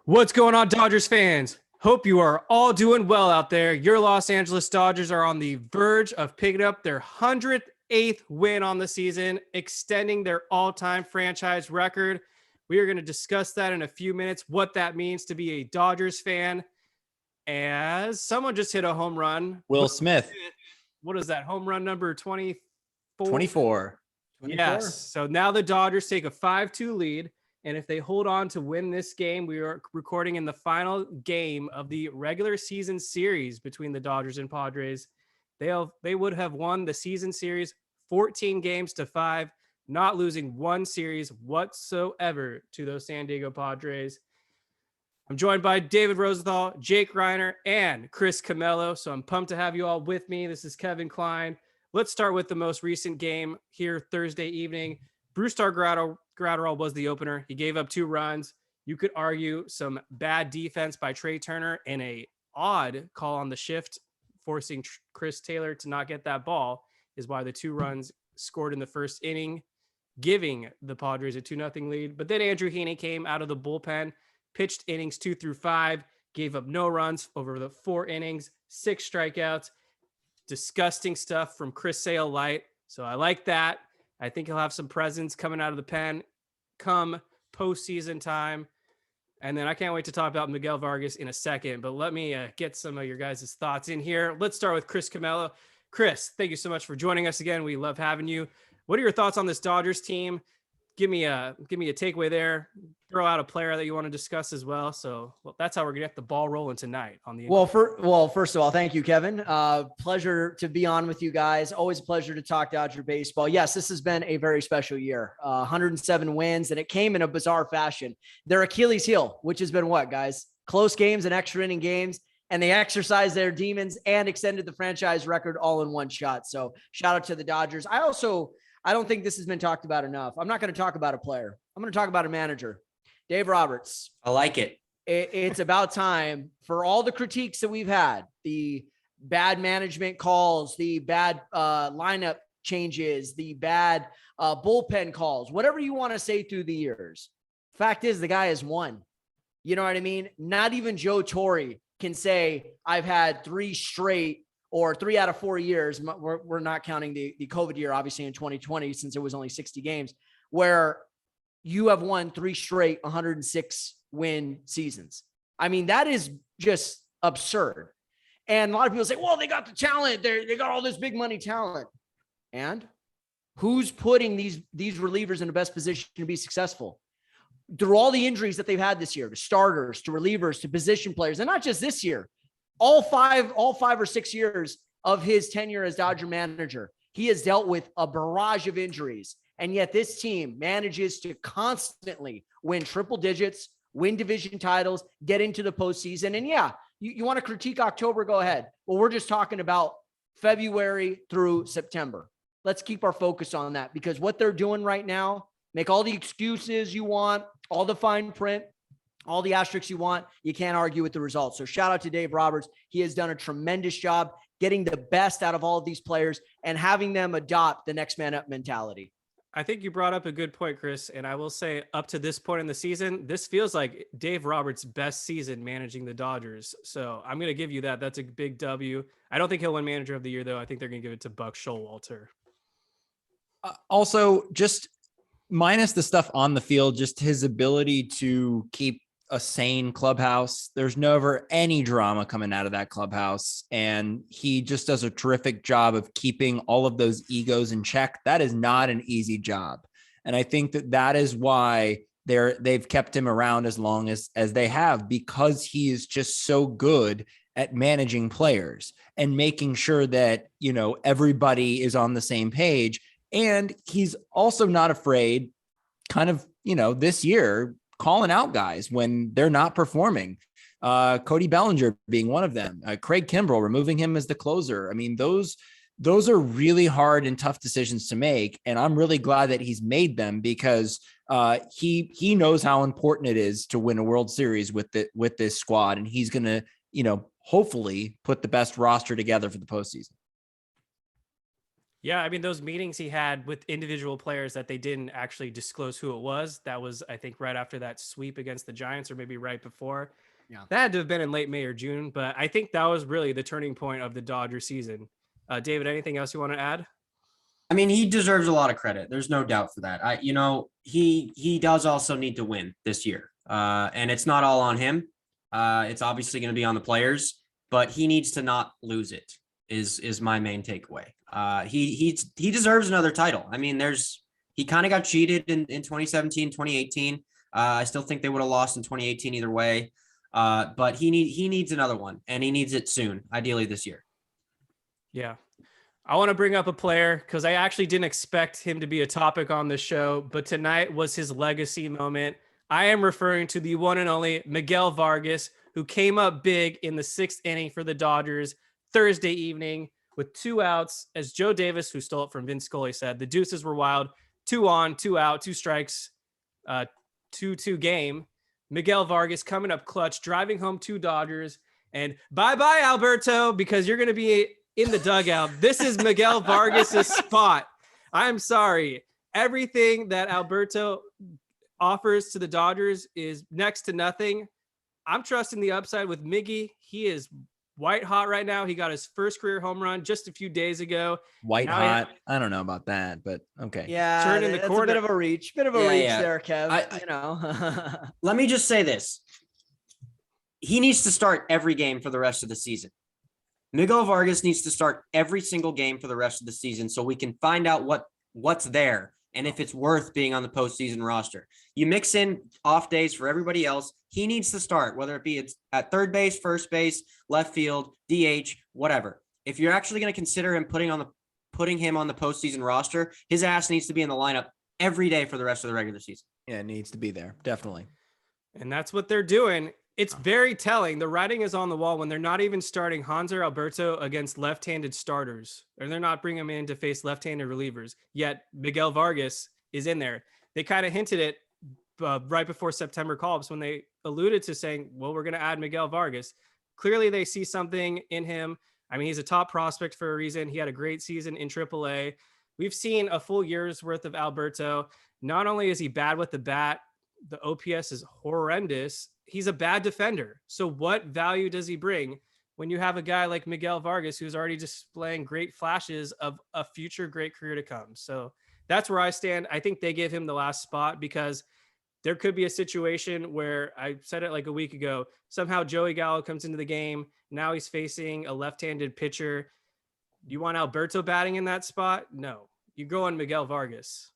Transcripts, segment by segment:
What's going on, Dodgers fans? Hope you are all doing well out there. Your Los Angeles Dodgers are on the verge of picking up their 108th win on the season, extending their all-time franchise record. We are going to discuss that in a few minutes, what that means to be a Dodgers fan. As someone just hit a home run. Will Smith. What is that? Home run number 24? 24. Yes. So now the Dodgers take a 5-2 lead. And if they hold on to win this game, we are recording in the final game of the regular season series between the Dodgers and Padres. They would have won the season series 14 games to 5, not losing one series whatsoever to those San Diego Padres. I'm joined by David Rosenthal, Jake Reiner, and Chris Camello. So I'm pumped to have you all with me. This is Kevin Klein. Let's start with the most recent game here Thursday evening. Brusdar Graterol was the opener. He gave up 2 runs. You could argue some bad defense by Trey Turner and a odd call on the shift, forcing Chris Taylor to not get that ball, is why the 2 runs scored in the first inning, giving the Padres a 2-0 lead. But then Andrew Heaney came out of the bullpen, pitched innings 2 through 5, gave up no runs over the 4 innings, 6 strikeouts. Disgusting stuff from Chris Sale Light. So I like that. I think he'll have some presence coming out of the pen come postseason time. And then I can't wait to talk about Miguel Vargas in a second, but let me get some of your guys' thoughts in here. Let's start with Chris Camello. Chris, thank you so much for joining us again. We love having you. What are your thoughts on this Dodgers team? Give me a takeaway there. Throw out a player that you want to discuss as well. So that's how we're gonna get the ball rolling tonight on the. First of all, thank you, Kevin. Pleasure to be on with you guys. Always a pleasure to talk Dodger baseball. Yes, this has been a very special year. 107 wins, and it came in a bizarre fashion. Their Achilles heel, which has been what, guys? Close games and extra inning games, and they exercised their demons and extended the franchise record all in one shot. So shout out to the Dodgers. I don't think this has been talked about enough. I'm not going to talk about a player. I'm going to talk about a manager, Dave Roberts. I like it. It's about time for all the critiques that we've had, the bad management calls, the bad lineup changes, the bad bullpen calls, whatever you want to say through the years. Fact is, the guy has won. You know what I mean? Not even Joe Torre can say, I've had 3 straight or 3 out of 4 years. We're not counting the COVID year, obviously, in 2020, since it was only 60 games, where you have won 3 straight 106 win seasons. I mean, that is just absurd. And a lot of people say, well, they got the talent. They got all this big money talent. And who's putting these relievers in the best position to be successful? Through all the injuries that they've had this year, to starters, to relievers, to position players, and not just this year. All five or 6 years of his tenure as Dodger manager, he has dealt with a barrage of injuries. And yet this team manages to constantly win triple digits, win division titles, get into the postseason. And yeah, you want to critique October, go ahead. Well, we're just talking about February through September. Let's keep our focus on that, because what they're doing right now, make all the excuses you want, all the fine print, all the asterisks you want, you can't argue with the results. So shout out to Dave Roberts. He has done a tremendous job getting the best out of all of these players and having them adopt the next man up mentality. I think you brought up a good point, Chris. And I will say, up to this point in the season, this feels like Dave Roberts' best season managing the Dodgers. So I'm going to give you that. That's a big W. I don't think he'll win Manager of the Year, though. I think they're going to give it to Buck Showalter. Also, just minus the stuff on the field, just his ability to keep a sane clubhouse. There's never any drama coming out of that clubhouse. And he just does a terrific job of keeping all of those egos in check. That is not an easy job. And I think that is why they've kept him around as long as they have, because he is just so good at managing players and making sure that, everybody is on the same page. And he's also not afraid kind of, this year, calling out guys when they're not performing. Cody Bellinger being one of them. Craig Kimbrel, removing him as the closer. I mean, those are really hard and tough decisions to make. And I'm really glad that he's made them, because he knows how important it is to win a World Series with this squad. And he's going to, hopefully put the best roster together for the postseason. Yeah, I mean, those meetings he had with individual players that they didn't actually disclose who it was, that was, I think, right after that sweep against the Giants, or maybe right before. Yeah. That had to have been in late May or June, but I think that was really the turning point of the Dodger season. David, anything else you want to add? I mean, he deserves a lot of credit. There's no doubt for that. He does also need to win this year. And it's not all on him. It's obviously going to be on the players, but he needs to not lose it is my main takeaway. He deserves another title. I mean, he kind of got cheated in 2017, 2018. I still think they would have lost in 2018 either way. But he needs another one, and he needs it soon, ideally this year. Yeah. I want to bring up a player because I actually didn't expect him to be a topic on the show, but tonight was his legacy moment. I am referring to the one and only Miguel Vargas, who came up big in the 6th inning for the Dodgers Thursday evening with 2 outs. As Joe Davis, who stole it from Vince Scully, said, the deuces were wild. 2 on, 2 out, 2 strikes, 2-2 game. Miguel Vargas coming up clutch, driving home 2 Dodgers. And bye-bye, Alberto, because you're going to be in the dugout. This is Miguel Vargas's spot. I'm sorry. Everything that Alberto offers to the Dodgers is next to nothing. I'm trusting the upside with Miggy. He is white hot right now. He got his first career home run just a few days ago. White Now hot. I don't know about that, but okay. Yeah, Turn in the that's corner. a bit of a reach. There, Kev. Let me just say this. He needs to start every game for the rest of the season. Miguel Vargas needs to start every single game for the rest of the season so we can find out what's there and if it's worth being on the postseason roster. You mix in off days for everybody else. He needs to start, whether it be it's at third base, first base, left field, DH, whatever. If you're actually going to consider him putting him on the postseason roster, his ass needs to be in the lineup every day for the rest of the regular season. Yeah, it needs to be there. Definitely. And that's what they're doing. It's very telling. The writing is on the wall when they're not even starting Hanser Alberto against left-handed starters, or they're not bringing him in to face left-handed relievers. Yet Miguel Vargas is in there. They kind of hinted it right before September call-ups when they alluded to saying, well, we're going to add Miguel Vargas. Clearly they see something in him. I mean, he's a top prospect for a reason. He had a great season in AAA. We've seen a full year's worth of Alberto. Not only is he bad with the bat, the OPS is horrendous. He's a bad defender. So what value does he bring when you have a guy like Miguel Vargas, who's already displaying great flashes of a future great career to come? So that's where I stand. I think they give him the last spot because there could be a situation where, I said it like a week ago, somehow Joey Gallo comes into the game. Now he's facing a left-handed pitcher. You want Alberto batting in that spot? No, you go on Miguel Vargas.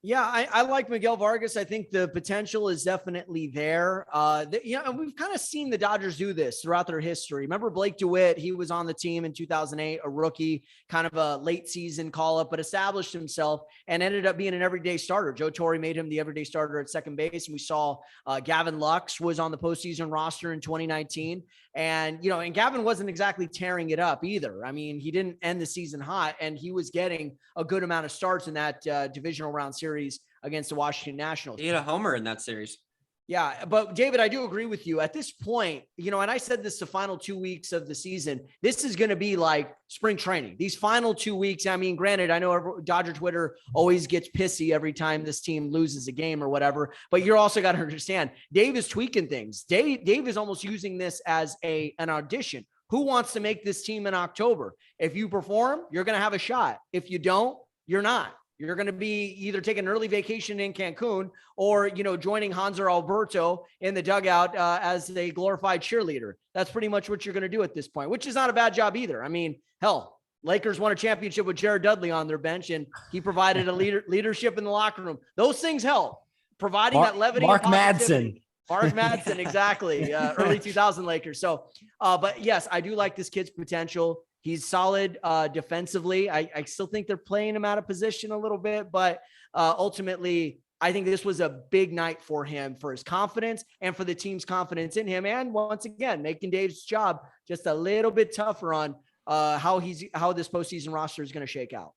Yeah, I like Miguel Vargas. I think the potential is definitely there. And we've kind of seen the Dodgers do this throughout their history. Remember Blake DeWitt? He was on the team in 2008, a rookie, kind of a late season call-up, but established himself and ended up being an everyday starter. Joe Torre made him the everyday starter at second base. And we saw Gavin Lux was on the postseason roster in 2019. And Gavin wasn't exactly tearing it up either. I mean, he didn't end the season hot, and he was getting a good amount of starts in that divisional round series against the Washington Nationals. He hit a homer in that series. Yeah, but David, I do agree with you. At this point, and I said this the final 2 weeks of the season, this is going to be like spring training. These final 2 weeks, I mean, granted, I know Dodger Twitter always gets pissy every time this team loses a game or whatever, but you're also got to understand, Dave is tweaking things. Dave is almost using this as an audition. Who wants to make this team in October? If you perform, you're going to have a shot. If you don't, you're not. You're going to be either taking an early vacation in Cancun or, joining Hanser Alberto in the dugout as a glorified cheerleader. That's pretty much what you're going to do at this point, which is not a bad job either. I mean, hell, Lakers won a championship with Jared Dudley on their bench, and he provided a leadership in the locker room. Those things help. Providing that levity. Mark Madsen. Mark Madsen, exactly. Early 2000 Lakers. So, but yes, I do like this kid's potential. He's solid defensively. I still think they're playing him out of position a little bit, but ultimately, I think this was a big night for him, for his confidence and for the team's confidence in him. And once again, making Dave's job just a little bit tougher on how this postseason roster is going to shake out.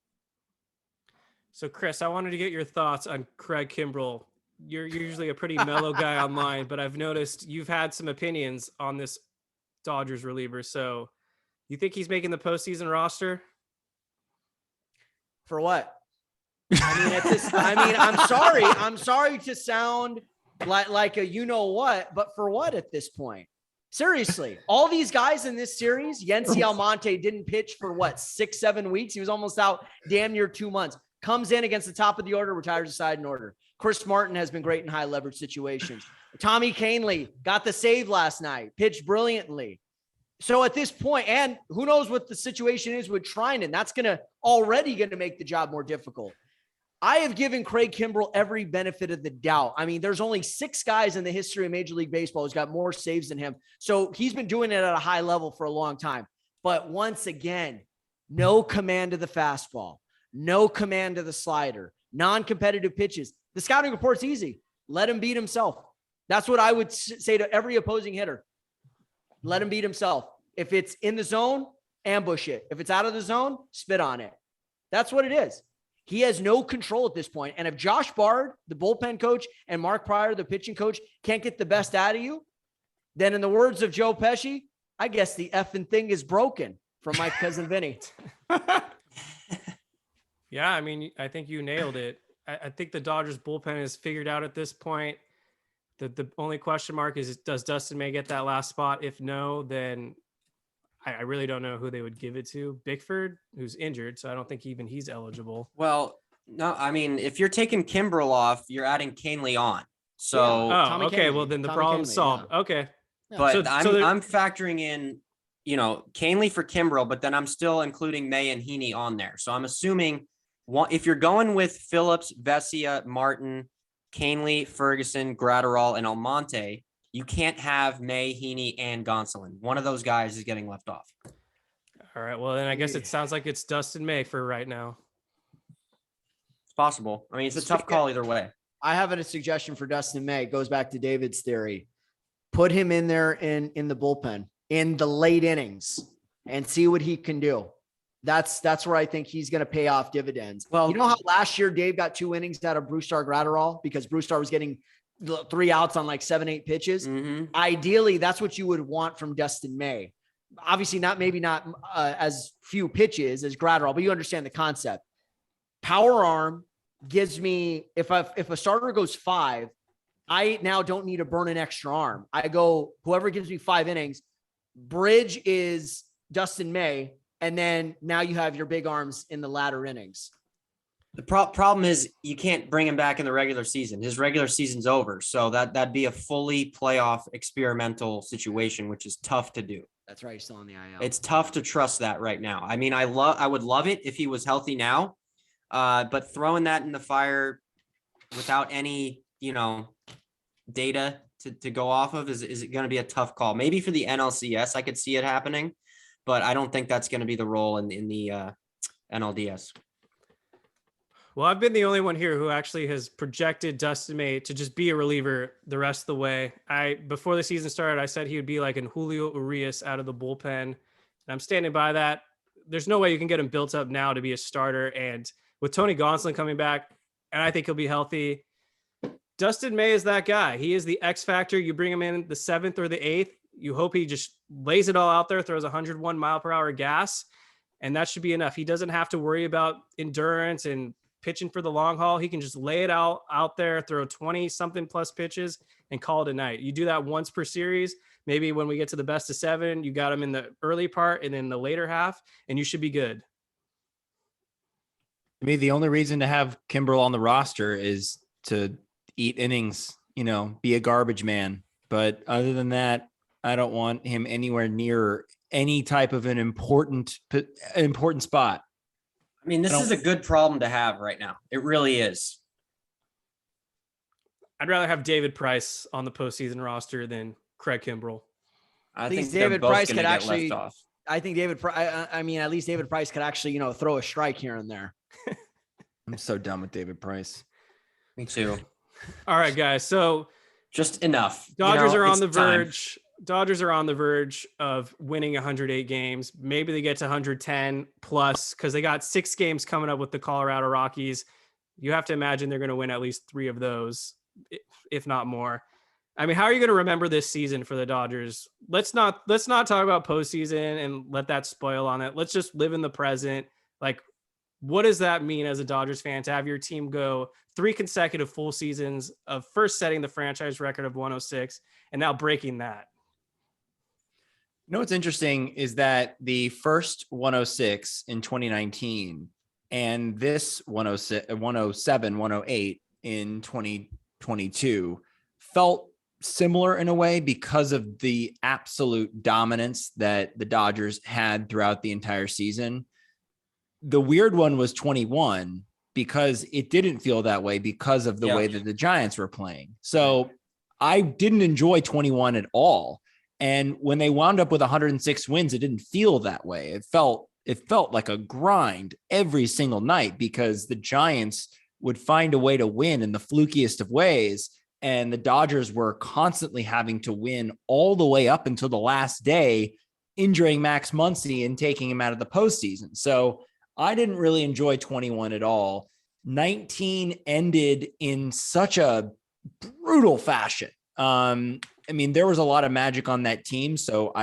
So, Chris, I wanted to get your thoughts on Craig Kimbrel. You're usually a pretty mellow guy online, but I've noticed you've had some opinions on this Dodgers reliever. So, you think he's making the postseason roster? For what? I mean, I'm sorry to sound like a you know what, but for what at this point? Seriously, all these guys in this series, Yency Almonte didn't pitch for what, 6-7 weeks? He was almost out damn near 2 months. Comes in against the top of the order, retires the side in order. Chris Martin has been great in high leverage situations. Tommy Kahnle got the save last night, pitched brilliantly. So at this point, and who knows what the situation is with Trinan, that's already going to make the job more difficult. I have given Craig Kimbrel every benefit of the doubt. I mean, there's only 6 guys in the history of Major League Baseball who's got more saves than him. So he's been doing it at a high level for a long time. But once again, no command of the fastball, no command of the slider, non-competitive pitches. The scouting report's easy. Let him beat himself. That's what I would say to every opposing hitter. Let him beat himself. If it's in the zone, ambush it. If it's out of the zone, spit on it. That's what it is. He has no control at this point. And if Josh Bard, the bullpen coach, and Mark Pryor, the pitching coach, can't get the best out of you, then in the words of Joe Pesci, I guess the effing thing is broken, from my cousin Vinny. Yeah, I mean, I think you nailed it. I think the Dodgers bullpen is figured out at this point. The only question mark is, does Dustin May get that last spot? If no, then I really don't know who they would give it to. Bickford, who's injured, so I don't think even he's eligible. Well, no, I mean, if you're taking Kimbrel off, you're adding Kahnle on. So, Oh, okay. Well, then the problem's solved. Yeah. Okay. but I'm factoring in, Kahnle for Kimbrel, but then I'm still including May and Heaney on there. So I'm assuming if you're going with Phillips, Vesia, Martin, Kahnle, Ferguson, Gratterall, and Almonte, you can't have May, Heaney, and Gonsolin. One of those guys is getting left off. All right. Well, then I guess it sounds like it's Dustin May for right now. It's possible. I mean, it's a tough call either way. I have a suggestion for Dustin May. It goes back to David's theory. Put him in there in the bullpen in the late innings and see what he can do. That's where I think he's going to pay off dividends. Well, you know how last year Dave got 2 innings out of Brusdar Gratterall because Brusdar was getting 3 outs on like 7-8 pitches. Mm-hmm. Ideally, that's what you would want from Dustin May. Obviously not as few pitches as Gratterall, but you understand the concept. Power arm gives me, if a starter goes 5, I now don't need to burn an extra arm. I go, whoever gives me 5 innings, bridge is Dustin May. And then now you have your big arms in the latter innings. The problem is you can't bring him back in the regular season. His regular season's over. So that'd be a fully playoff experimental situation, which is tough to do. That's right. He's still on the IL. It's tough to trust that right now. I mean, I would love it if he was healthy now, but throwing that in the fire without any, data to go off of, is it going to be a tough call? Maybe for the NLCS, I could see it happening, but I don't think that's going to be the role in the NLDS. Well, I've been the only one here who actually has projected Dustin May to just be a reliever the rest of the way. Before the season started, I said he would be like an Julio Urías out of the bullpen. And I'm standing by that. There's no way you can get him built up now to be a starter. And with Tony Gonsolin coming back, and I think he'll be healthy, Dustin May is that guy. He is the X factor. You bring him in the 7th or the 8th. You hope he just lays it all out there, throws 101 mile per hour gas, and that should be enough. He doesn't have to worry about endurance and pitching for the long haul. He can just lay it out there, throw 20 something plus pitches and call it a night. You do that once per series. Maybe when we get to the best of 7, you got him in the early part and then the later half, and you should be good. To me, the only reason to have Kimbrel on the roster is to eat innings, be a garbage man. But other than that, I don't want him anywhere near any type of an important spot. I mean, this is a good problem to have right now. It really is. I'd rather have David Price on the postseason roster than Craig Kimbrel. I think David Price could actually left off. I think I mean, at least David Price could actually, throw a strike here and there. I'm so done with David Price. Me too. All right, guys. So just enough. Dodgers are on the verge. Dodgers are on the verge of winning 108 games. Maybe they get to 110 plus because they got 6 games coming up with the Colorado Rockies. You have to imagine they're going to win at least 3 of those, if not more. I mean, how are you going to remember this season for the Dodgers? Let's not talk about postseason and let that spoil on it. Let's just live in the present. Like, what does that mean as a Dodgers fan to have your team go 3 consecutive full seasons of first setting the franchise record of 106 and now breaking that? You know what's interesting is that the first 106 in 2019 and this 106, 107, 108 in 2022 felt similar in a way because of the absolute dominance that the Dodgers had throughout the entire season. The weird one was 21 because it didn't feel that way because of the way that the Giants were playing. So I didn't enjoy 21 at all. And when they wound up with 106 wins, it didn't feel that way. It felt like a grind every single night because the Giants would find a way to win in the flukiest of ways. And the Dodgers were constantly having to win all the way up until the last day, injuring Max Muncy and taking him out of the postseason. So I didn't really enjoy 21 at all. 19 ended in such a brutal fashion. I mean, there was a lot of magic on that team. So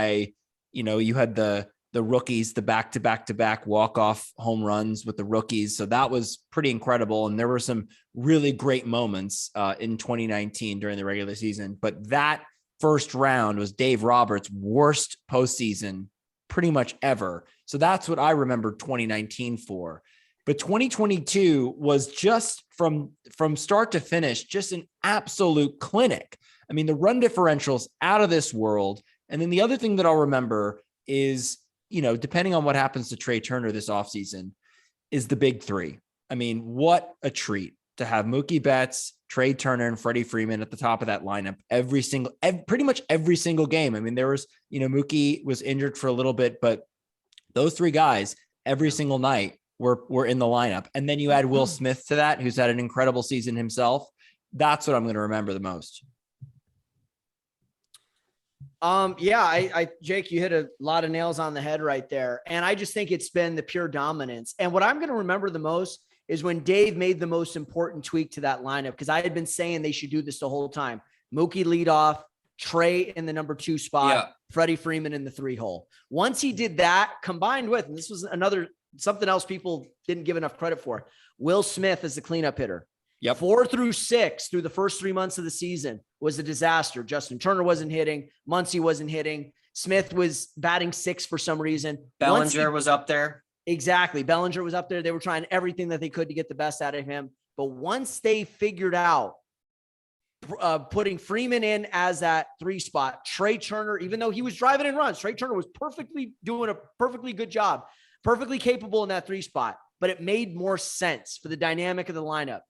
you had the rookies, the back-to-back walk-off home runs with the rookies. So that was pretty incredible. And there were some really great moments in 2019 during the regular season. But that first round was Dave Roberts' worst postseason pretty much ever. So that's what I remember 2019 for. But 2022 was just from start to finish, just an absolute clinic. I mean, the run differential's out of this world. And then the other thing that I'll remember is, depending on what happens to Trey Turner this offseason, is the big three. I mean, what a treat to have Mookie Betts, Trey Turner, and Freddie Freeman at the top of that lineup pretty much every single game. I mean, there was, Mookie was injured for a little bit, but those three guys every single night were in the lineup. And then you add Will Smith to that, who's had an incredible season himself. That's what I'm going to remember the most. Jake, you hit a lot of nails on the head right there. And I just think it's been the pure dominance. And what I'm going to remember the most is when Dave made the most important tweak to that lineup, because I had been saying they should do this the whole time. Mookie lead off, Trey in the number 2 spot, Freddie Freeman in the 3 hole. Once he did that, combined with, and this was something else people didn't give enough credit for, Will Smith as the cleanup hitter. 4 through 6 through the first 3 months of the season was a disaster. Justin Turner wasn't hitting. Muncy wasn't hitting. Smith was batting 6 for some reason. Bellinger was up there. Exactly. Bellinger was up there. They were trying everything that they could to get the best out of him. But once they figured out putting Freeman in as that 3 spot, Trey Turner, even though he was driving in runs, Trey Turner was doing a perfectly good job, perfectly capable in that 3 spot, but it made more sense for the dynamic of the lineup.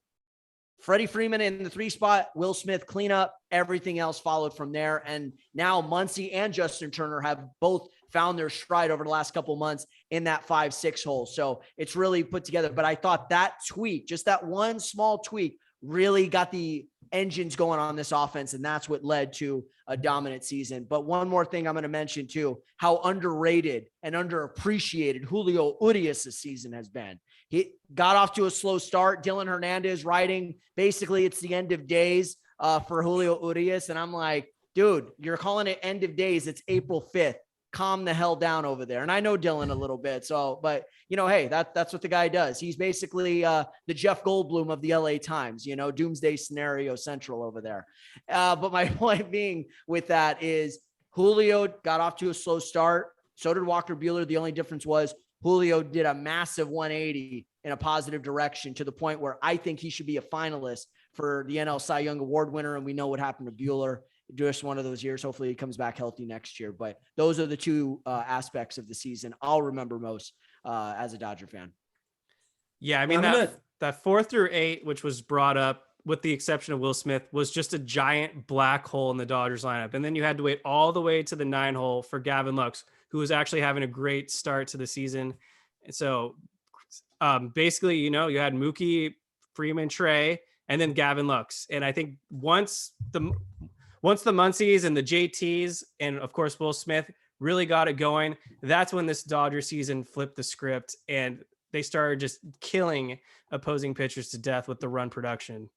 Freddie Freeman in the 3 spot, Will Smith cleanup, everything else followed from there. And now Muncy and Justin Turner have both found their stride over the last couple of months in that 5-6 hole. So it's really put together. But I thought that tweak, just that one small tweak, really got the engines going on this offense. And that's what led to a dominant season. But one more thing I'm going to mention too, how underrated and underappreciated Julio Urías' season has been. He got off to a slow start. Dylan Hernandez writing, basically it's the end of days for Julio Urías. And I'm like, dude, you're calling it end of days. It's April 5th. Calm the hell down over there. And I know Dylan a little bit. So, but hey, that's what the guy does. He's basically the Jeff Goldblum of the LA Times, doomsday scenario central over there. But my point being with that is Julio got off to a slow start. So did Walker Buehler. The only difference was Julio did a massive 180 in a positive direction to the point where I think he should be a finalist for the NL Cy Young Award winner. And we know what happened to Buehler. Just one of those years. Hopefully he comes back healthy next year. But those are the 2 aspects of the season I'll remember most as a Dodger fan. Yeah, I mean, that 4 through 8, which was brought up with the exception of Will Smith, was just a giant black hole in the Dodgers lineup. And then you had to wait all the way to the 9 hole for Gavin Lux, who was actually having a great start to the season. And so basically, you had Mookie, Freeman, Trey, and then Gavin Lux. And I think once the Muncies and the JTs and of course Will Smith really got it going, that's when this Dodger season flipped the script and they started just killing opposing pitchers to death with the run production.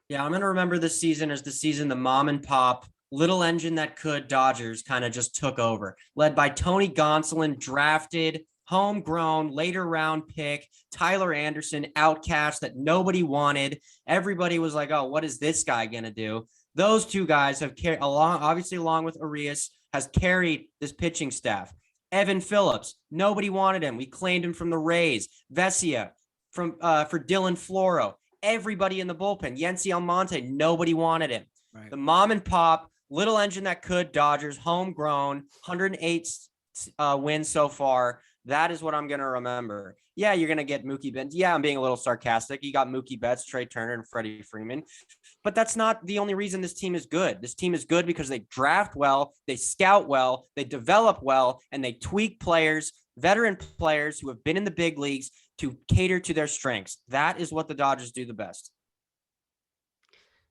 Yeah, I'm going to remember this season as the season the mom and pop, little engine that could Dodgers kind of just took over, led by Tony Gonsolin, drafted homegrown, later round pick, Tyler Anderson, outcast that nobody wanted. Everybody was like, oh, what is this guy going to do? Those two guys have carried along with Urías, has carried this pitching staff. Evan Phillips, nobody wanted him. We claimed him from the Rays. Vesia for Dylan Floro. Everybody in the bullpen. Yency Almonte, nobody wanted him. Right. The mom and pop, little engine that could, Dodgers, homegrown, 108 wins so far. That is what I'm going to remember. Yeah, you're going to get Mookie Betts. Yeah, I'm being a little sarcastic. You got Mookie Betts, Trey Turner, and Freddie Freeman. But that's not the only reason this team is good. This team is good because they draft well, they scout well, they develop well, and they tweak players, veteran players who have been in the big leagues to cater to their strengths. That is what the Dodgers do the best.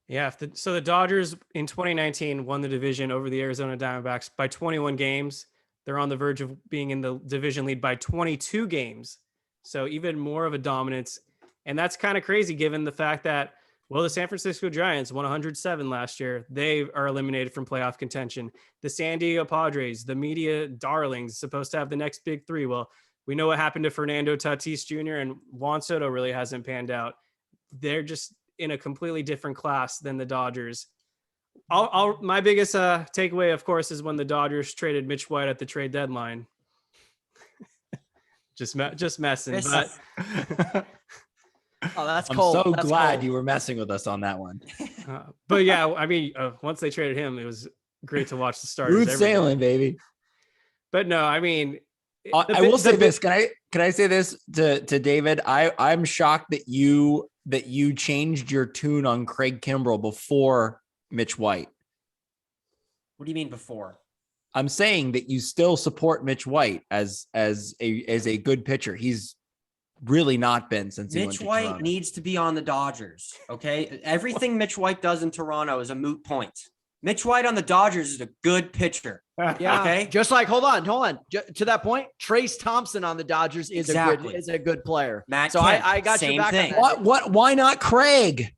Yeah. So the Dodgers in 2019 won the division over the Arizona Diamondbacks by 21 games. They're on the verge of being in the division lead by 22 games. So even more of a dominance. And that's kind of crazy given the fact that, well, the San Francisco Giants won 107 last year. They are eliminated from playoff contention. The San Diego Padres, the media darlings, supposed to have the next big three. Well, we know what happened to Fernando Tatis Jr. and Juan Soto really hasn't panned out. They're just in a completely different class than the Dodgers. My biggest takeaway, of course, is when the Dodgers traded Mitch White at the trade deadline. just messing. But oh, that's I'm cold. so That's glad cold. you were messing with us on that one. but yeah, I mean, once they traded him, it was great to watch the starters. Smooth sailing, baby. But no, I mean, I will say this. Can I say this to David? I'm shocked that you changed your tune on Craig Kimbrel before Mitch White. What do you mean before? I'm saying that you still support Mitch White as a good pitcher. He's really not been since he went Mitch to White Toronto. needs to be on the Dodgers. Okay. Everything Mitch White does in Toronto is a moot point. Mitch White on the Dodgers is a good pitcher. Yeah. Okay. Just like, hold on. To that point, Trace Thompson on the Dodgers is a good player. Matt so Kemp, I got same your back thing. on that. What? Why not Craig?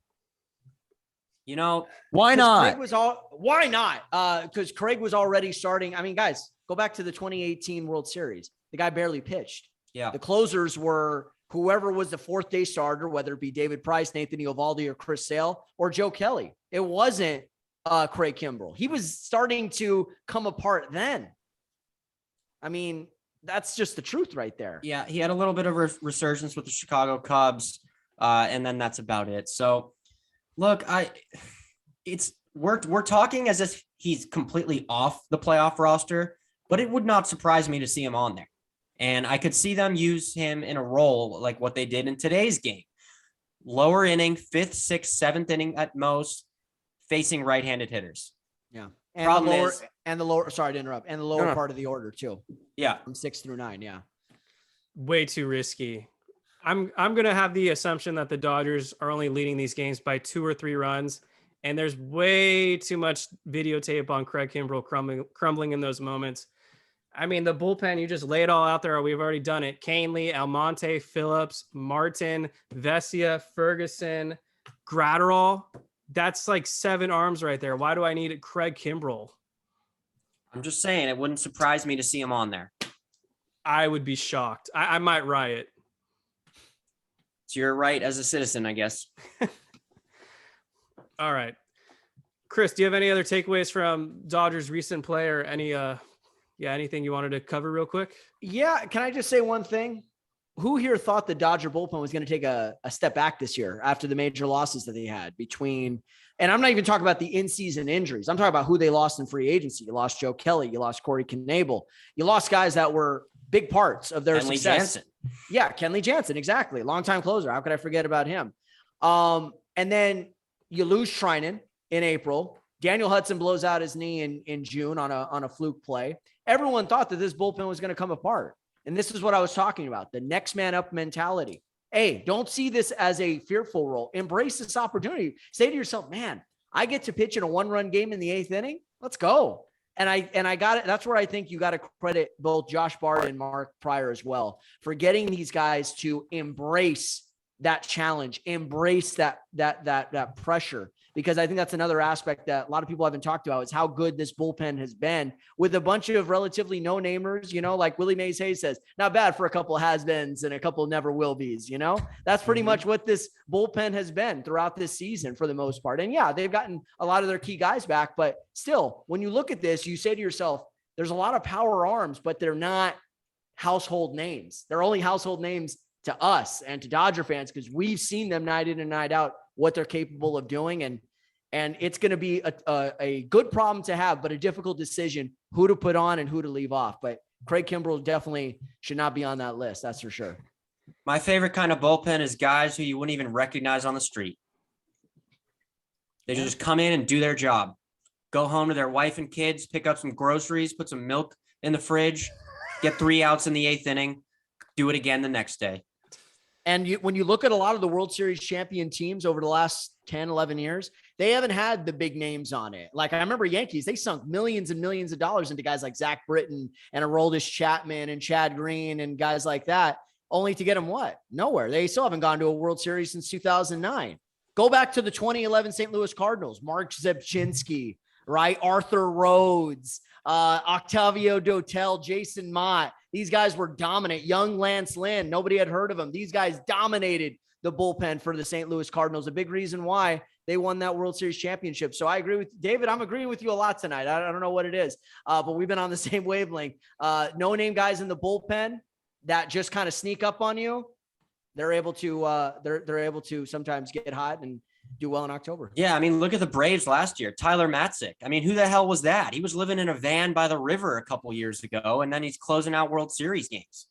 You know, Why not? Why not? Because Craig was already starting. I mean, guys, go back to the 2018 World Series. The guy barely pitched. yeah. The closers were whoever was the fourth day starter, whether it be David Price, Nathan Eovaldi, or Chris Sale, or Joe Kelly. It wasn't Craig Kimbrel. He was starting to come apart then. I mean, that's just the truth right there. Yeah. He had a little bit of resurgence with the Chicago Cubs. And then that's about it. So look, we're talking as if he's completely off the playoff roster, but it would not surprise me to see him on there. And I could see them use him in a role like what they did in today's game. Lower inning, 5th, 6th, 7th inning at most, facing right-handed hitters. Yeah. And the lower, sorry to interrupt, and the lower part of the order too. Yeah. From 6 through 9. Yeah. way too risky. I'm going to have the assumption that the Dodgers are only leading these games by 2 or 3 runs. And there's way too much videotape on Craig Kimbrel crumbling in those moments. I mean, the bullpen, you just lay it all out there. We've already done it. Canely, Almonte, Phillips, Martin, Vesia, Ferguson, Gratterall. That's like 7 arms right there. Why do I need Craig Kimbrel? I'm just saying, it wouldn't surprise me to see him on there. I would be shocked. I might riot. It's your right as a citizen, I guess. All right. Chris, do you have any other takeaways from Dodgers' recent play or anything you wanted to cover real quick? Yeah. Can I just say one thing? Who here thought the Dodger bullpen was going to take a step back this year after the major losses that they had and I'm not even talking about the in-season injuries. I'm talking about who they lost in free agency. You lost Joe Kelly. You lost Corey Knebel. You lost guys that were big parts of their Kenley success. Jansen. Yeah. Kenley Jansen. Exactly. Longtime closer. How could I forget about him? And then you lose Treinen in April. Daniel Hudson blows out his knee in June on a fluke play. Everyone thought that this bullpen was going to come apart. And this is what I was talking about, the next man up mentality. Hey, don't see this as a fearful role. Embrace this opportunity. Say to yourself, man, I get to pitch in a 1-run game in the 8th inning. Let's go. And I got it. That's where I think you got to credit both Josh Bard and Mark Pryor as well for getting these guys to embrace that challenge, embrace that pressure, because I think that's another aspect that a lot of people haven't talked about is how good this bullpen has been with a bunch of relatively no-namers, like Willie Mays Hayes says, not bad for a couple of has-beens and a couple of never will be's, that's pretty much what this bullpen has been throughout this season for the most part. And yeah, they've gotten a lot of their key guys back, but still, when you look at this, you say to yourself, there's a lot of power arms, but they're not household names. They're only household names to us and to Dodger fans because we've seen them night in and night out, what they're capable of doing. And it's going to be a good problem to have, but a difficult decision who to put on and who to leave off. But Craig Kimbrel definitely should not be on that list. That's for sure. My favorite kind of bullpen is guys who you wouldn't even recognize on the street. They just come in and do their job, go home to their wife and kids, pick up some groceries, put some milk in the fridge, get 3 outs in the 8th inning, do it again the next day. And when you look at a lot of the World Series champion teams over the last 10, 11 years, they haven't had the big names on it. Like I remember Yankees, they sunk millions and millions of dollars into guys like Zach Britton and Aroldis Chapman and Chad Green and guys like that, only to get them what? Nowhere. They still haven't gone to a World Series since 2009. Go back to the 2011 St. Louis Cardinals, Mark Zebchinski, right? Arthur Rhodes, Octavio Dotel, Jason Mott. These guys were dominant. Young Lance Lynn, nobody had heard of him. These guys dominated the bullpen for the St. Louis Cardinals. A big reason why they won that World Series championship. So I agree with David. I'm agreeing with you a lot tonight. I don't know what it is, but we've been on the same wavelength. No name guys in the bullpen that just kind of sneak up on you. They're able to sometimes get hot and do well in October. Yeah, I mean, look at the Braves last year. Tyler Matzik. I mean, who the hell was that? He was living in a van by the river a couple years ago, and then he's closing out World Series games.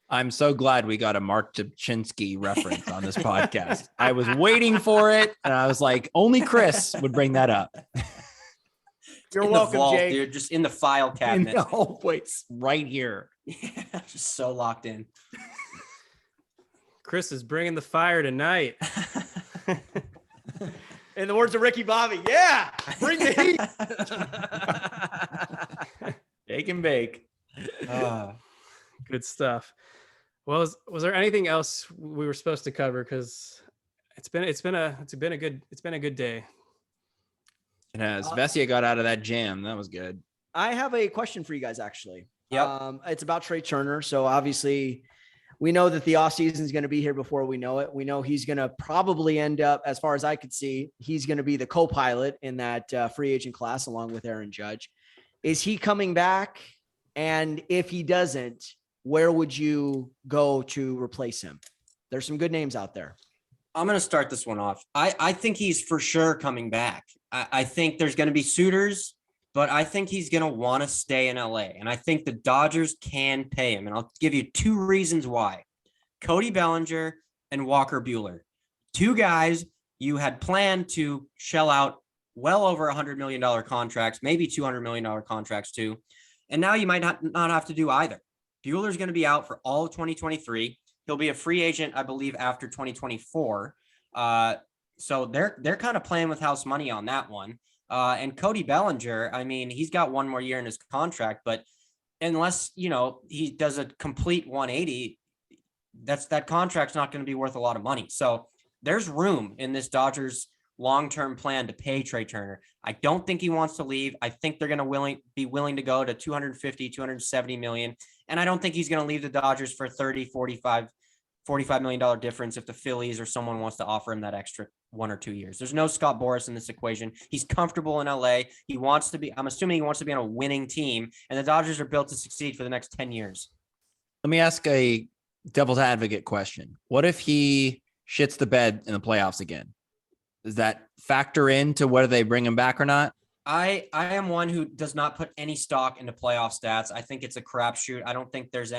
I'm so glad we got a Mark Zebchinski reference on this podcast. I was waiting for it, and I was like, only Chris would bring that up. You're welcome, vault, Jake. Dude, just in the file cabinet. No, wait, right here. Yeah, just so locked in. Chris is bringing the fire tonight. In the words of Ricky Bobby, yeah, bring the heat. Take and bake. Good stuff. Well, was there anything else we were supposed to cover? Because it's been a good day. It has. Vesia got out of that jam. That was good. I have a question for you guys, actually. Yep. It's about Trey Turner. So obviously we know that the offseason is going to be here before we know it. We know he's going to probably end up, as far as I could see, he's going to be the co-pilot in that free agent class along with Aaron Judge. Is he coming back? And if he doesn't, where would you go to replace him? There's some good names out there. I'm going to start this one off. I think he's for sure coming back. I think there's going to be suitors, but I think he's going to want to stay in LA. And I think the Dodgers can pay him. And I'll give you 2 reasons why. Cody Bellinger and Walker Buehler. 2 guys you had planned to shell out well over $100 million contracts, maybe $200 million contracts too. And now you might not have to do either. Buehler's going to be out for all of 2023. He'll be a free agent, I believe, after 2024. So they're kind of playing with house money on that one. And Cody Bellinger, I mean, he's got 1 more year in his contract, but unless, he does a complete 180, that contract's not going to be worth a lot of money. So there's room in this Dodgers long-term plan to pay Trey Turner. I don't think he wants to leave. I think they're going to be willing to go to 250, 270 million. And I don't think he's going to leave the Dodgers for 30, 45 million difference if the Phillies or someone wants to offer him that extra 1 or 2 years. There's no Scott Boras in this equation. He's comfortable in LA. I'm assuming he wants to be on a winning team, and the Dodgers are built to succeed for the next 10 years. Let me ask a devil's advocate question. What if he shits the bed in the playoffs again? Does that factor into whether they bring him back or not? I am one who does not put any stock into playoff stats. I think it's a crapshoot. I don't think there's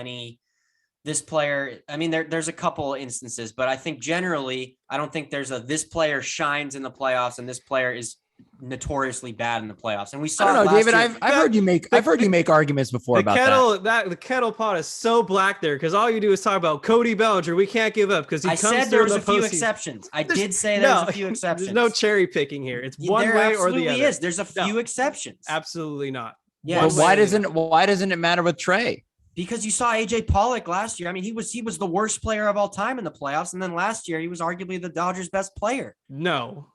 this player. I mean, there's a couple instances, but I think generally, I don't think there's this player shines in the playoffs and this player is notoriously bad in the playoffs. And we saw. I don't know, David. I've heard you make arguments before about that. The kettle pot is so black there because all you do is talk about Cody Bellinger. We can't give up because he I comes said there was the a few postseason. Exceptions. I did say there's a few exceptions. There's no cherry picking here. It's one there way or the absolutely other. There's a few exceptions. Absolutely not. Yeah. But why doesn't it matter with Trey? Because you saw AJ Pollock last year. I mean, he was the worst player of all time in the playoffs, and then last year he was arguably the Dodgers' best player. No.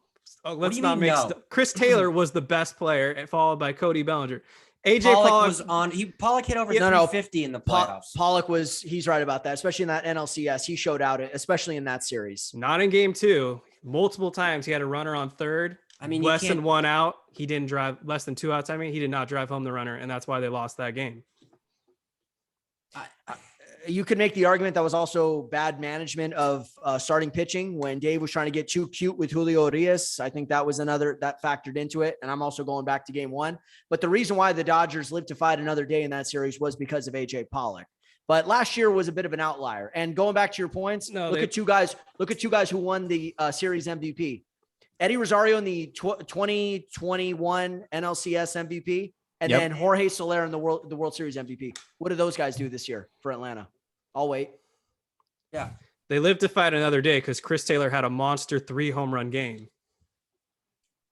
Let's do you not mean, mix. no? Chris Taylor was the best player, followed by Cody Bellinger. AJ Pollock was on. Pollock hit over 350 in the playoffs. Pollock he's right about that, especially in that NLCS. He showed out, especially in that series. Not in game 2. Multiple times he had a runner on third. I mean, less than 1 out. He didn't drive less than 2 outs. I mean, he did not drive home the runner, and that's why they lost that game. You could make the argument that was also bad management of starting pitching when Dave was trying to get too cute with Julio Urías. I think that was another that factored into it. And I'm also going back to game 1. But the reason why the Dodgers lived to fight another day in that series was because of AJ Pollock. But last year was a bit of an outlier. And going back to your points, look at two guys who won the series MVP. Eddie Rosario in the 2021 NLCS MVP. And then Jorge Soler in the World Series MVP. What do those guys do this year for Atlanta? I'll wait. Yeah. They lived to fight another day because Chris Taylor had a monster 3 home run game.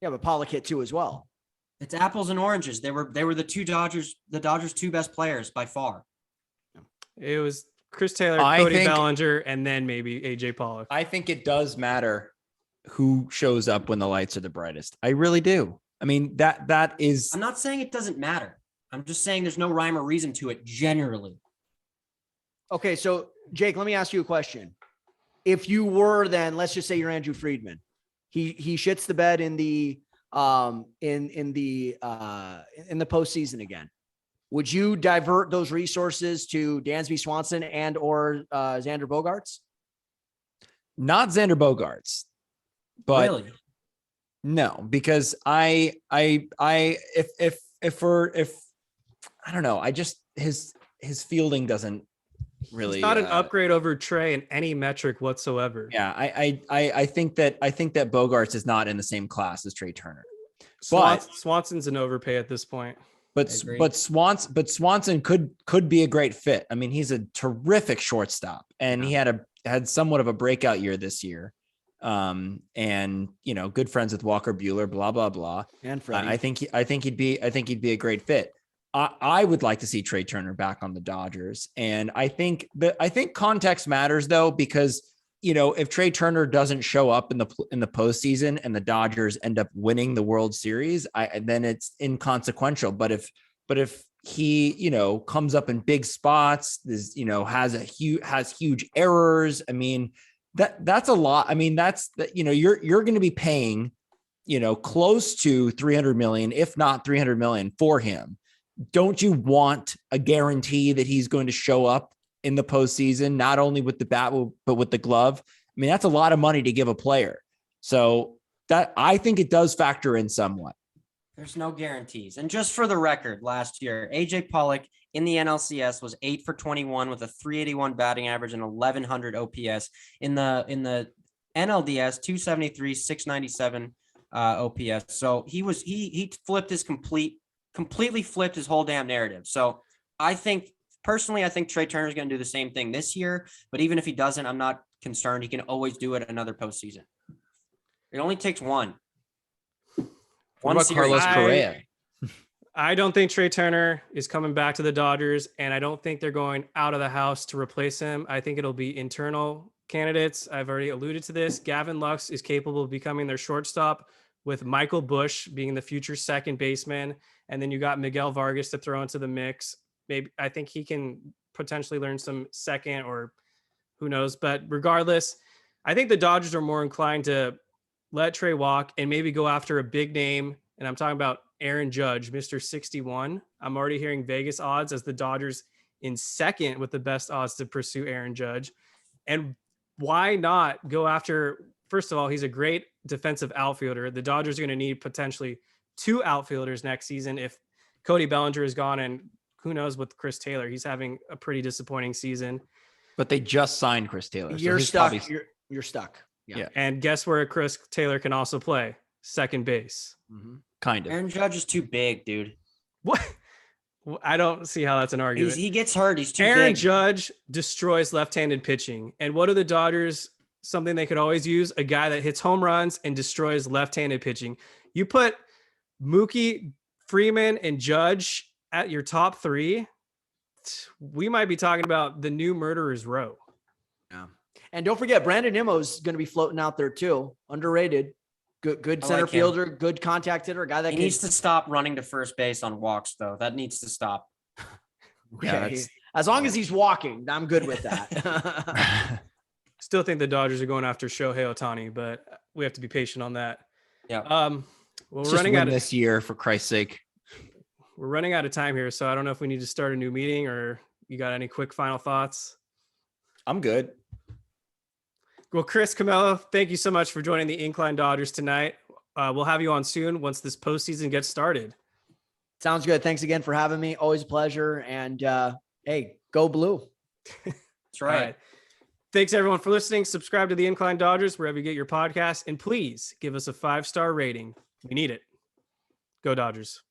Yeah, but Pollock hit 2 as well. It's apples and oranges. They were the Dodgers' 2 best players by far. It was Chris Taylor, Cody Bellinger, and then maybe AJ Pollock. I think it does matter who shows up when the lights are the brightest. I really do. I mean, that is. I'm not saying it doesn't matter. I'm just saying there's no rhyme or reason to it generally. Okay, so Jake, let me ask you a question. If you were then, let's just say you're Andrew Friedman. He shits the bed in the postseason again. Would you divert those resources to Dansby Swanson and or Xander Bogaerts? Not Xander Bogaerts, but really? No, because if I don't know, I just his fielding doesn't really. It's not an upgrade over Trey in any metric whatsoever. Yeah, I think that Bogaerts is not in the same class as Trey Turner. But Swanson's an overpay at this point. But Swanson could be a great fit. I mean, he's a terrific shortstop, and he had somewhat of a breakout year this year. And good friends with Walker Buehler, blah blah blah. And Freddie. I think he'd be a great fit. I would like to see Trey Turner back on the Dodgers, and I think context matters though, because if Trey Turner doesn't show up in the postseason and the Dodgers end up winning the World Series, then it's inconsequential. But if he comes up in big spots, has huge errors, I mean that's a lot. I mean you're going to be paying close to $300 million, if not $300 million for him. Don't you want a guarantee that he's going to show up in the postseason, not only with the bat, but with the glove? I mean, that's a lot of money to give a player. So that I think it does factor in somewhat. There's no guarantees. And just for the record, last year, AJ Pollock in the NLCS was 8 for 21 with a 381 batting average and 1100 OPS. In the NLDS, 273, 697 OPS. So he flipped completely flipped his whole damn narrative. So personally, I think Trey Turner is going to do the same thing this year, but even if he doesn't, I'm not concerned. He can always do it another postseason. It only takes one. What about Carlos Correa? I don't think Trey Turner is coming back to the Dodgers, and I don't think they're going out of the house to replace him. I think it'll be internal candidates. I've already alluded to this. Gavin Lux is capable of becoming their shortstop, with Michael Busch being the future second baseman. And then you got Miguel Vargas to throw into the mix. Maybe I think he can potentially learn some second, or who knows. But regardless, I think the Dodgers are more inclined to let Trey walk and maybe go after a big name. And I'm talking about Aaron Judge, Mr. 61. I'm already hearing Vegas odds as the Dodgers in second with the best odds to pursue Aaron Judge. And why not go after, first of all, he's a great defensive outfielder. The Dodgers are going to need potentially 2 outfielders next season if Cody Bellinger is gone, and who knows with Chris Taylor. He's having a pretty disappointing season. But they just signed Chris Taylor. You're stuck. You're stuck. Yeah. And guess where Chris Taylor can also play? Second base. Mm-hmm. Kind of. Aaron Judge is too big, dude. What? I don't see how that's an argument. He gets hurt. He's too big. Aaron Judge destroys left-handed pitching. And what are the Dodgers? Something they could always use, a guy that hits home runs and destroys left-handed pitching. You put Mookie, Freeman, and Judge at your top 3. we might be talking about the new Murderer's Row. Yeah. And don't forget, Brandon Nimmo's going to be floating out there too. Underrated. Good I center like him. fielder, good contact hitter, a guy that He can, needs to stop running to first base on walks, though. That needs to stop. Yeah, okay. As long as he's walking, I'm good with that. Still think the Dodgers are going after Shohei Ohtani, but we have to be patient on that. Yeah. Well, we're Just running win out of this year, for Christ's sake. we're running out of time here, so I don't know if we need to start a new meeting or you got any quick final thoughts. I'm good. Well, Chris Camello, thank you so much for joining the Incline Dodgers tonight. We'll have you on soon once this postseason gets started. Sounds good. Thanks again for having me. Always a pleasure. And hey, go blue. That's right. All right. Thanks everyone for listening. Subscribe to the Incline Dodgers wherever you get your podcasts, and please give us a 5-star rating. We need it. Go Dodgers.